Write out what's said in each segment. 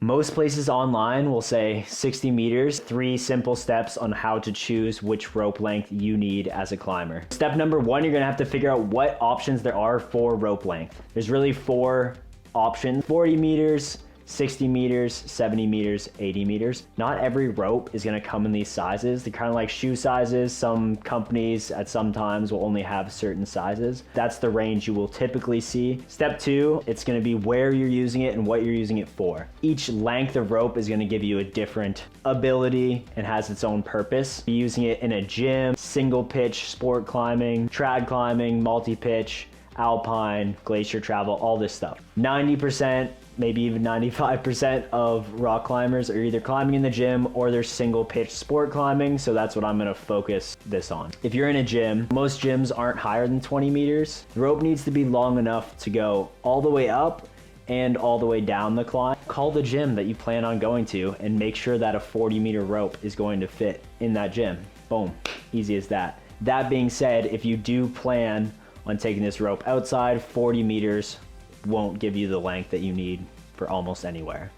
Most places online will say 60 meters, 3 simple steps on how to choose which rope length you need as a climber. Step number 1, you're gonna have to figure out what options there are for rope length. There's really 4 options: 40 meters, 60 meters, 70 meters, 80 meters. Not every rope is gonna come in these sizes. They're kind of like shoe sizes. Some companies at some times will only have certain sizes. That's the range you will typically see. Step 2, it's gonna be where you're using it and what you're using it for. Each length of rope is gonna give you a different ability and has its own purpose. You're using it in a gym, single pitch, sport climbing, trad climbing, multi-pitch, alpine, glacier travel, all this stuff. 90%, maybe even 95% of rock climbers are either climbing in the gym or they're single pitch sport climbing, so that's what I'm gonna focus this on. If you're in a gym, most gyms aren't higher than 20 meters. The rope needs to be long enough to go all the way up and all the way down the climb. Call the gym that you plan on going to and make sure that a 40-meter rope is going to fit in that gym. Boom, easy as that. That being said, if you do plan on taking this rope outside, 40 meters won't give you the length that you need for almost anywhere.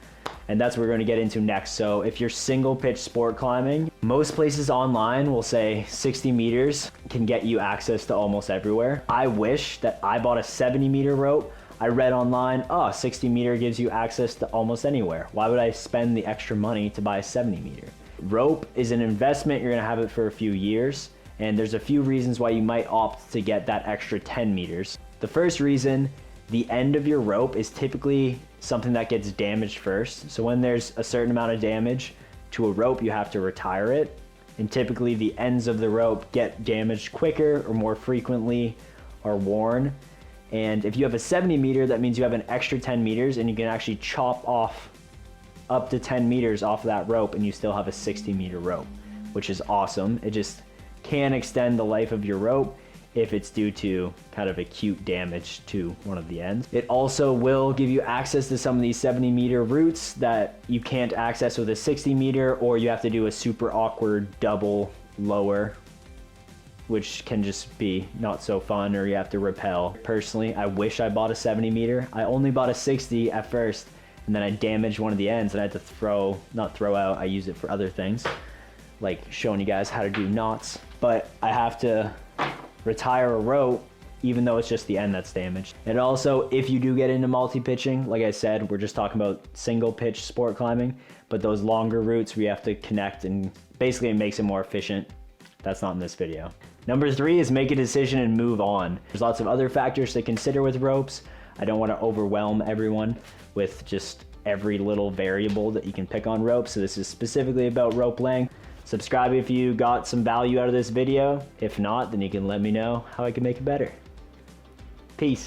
And that's what we're gonna get into next. So if you're single pitch sport climbing, most places online will say 60 meters can get you access to almost everywhere. I wish that I bought a 70-meter rope. I read online, 60 meter gives you access to almost anywhere. Why would I spend the extra money to buy a 70-meter? Rope is an investment. You're gonna have it for a few years. And there's a few reasons why you might opt to get that extra 10 meters. The first reason, the end of your rope is typically something that gets damaged first. So when there's a certain amount of damage to a rope, you have to retire it. And typically the ends of the rope get damaged quicker or more frequently or worn. And if you have a 70 meter, that means you have an extra 10 meters and you can actually chop off up to 10 meters off of that rope and you still have a 60 meter rope, which is awesome. It just can extend the life of your rope if it's due to kind of acute damage to one of the ends. It also will give you access to some of these 70-meter routes that you can't access with a 60-meter, or you have to do a super awkward double lower, which can just be not so fun, or you have to rappel. Personally, I wish I bought a 70-meter. I only bought a 60 at first, and then I damaged one of the ends and I had to not throw out, I use it for other things, like showing you guys how to do knots. But I have to retire a rope even though it's just the end that's damaged. And also, if you do get into multi-pitching, like I said, we're just talking about single pitch sport climbing, but those longer routes we have to connect, and basically it makes it more efficient. That's not in this video. Number 3 is make a decision and move on. There's lots of other factors to consider with ropes. I don't want to overwhelm everyone with just every little variable that you can pick on ropes, so this is specifically about rope length. Subscribe if you got some value out of this video. If not, then you can let me know how I can make it better. Peace.